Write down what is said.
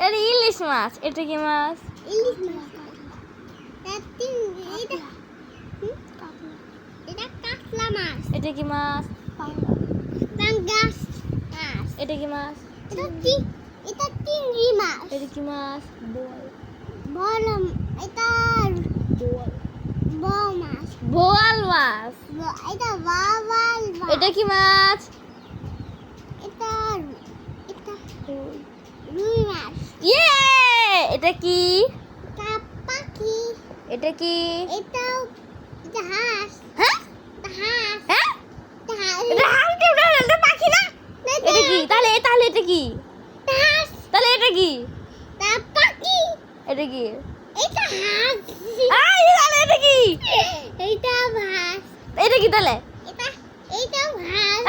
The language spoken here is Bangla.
এটা ইলিশ মাছ। এটা কি মাছ? ইলিশ মাছ। এটা কাতলা মাছ। এটা কি মাছ? পাঙ্গাস মাছ। এটা কি মাছ? এটা চিংড়ি মাছ। এটা কি মাছ? বল এটা বল মাছ। বোয়াল মাছ। এটা বাওয়াল মাছ। এটা কি মাছ? এটা রুই মাছ। ইয়ে! এটা কি? এটা পাখি। এটা কি? এটা হাঁস। হ্যাঁ? এটা হাঁস। হ্যাঁ? এটা হাঁস। এটা হাঁস কেউ না, এটা পাখি না। এটা কি? তাহলে এটা কি? হাঁস। তাহলে এটা কি? এটা পাখি। এটা কি? এটা হাঁস। তাহলে এটা কি? এটা হাঁস। এটা কি তাহলে? এটা হাঁস।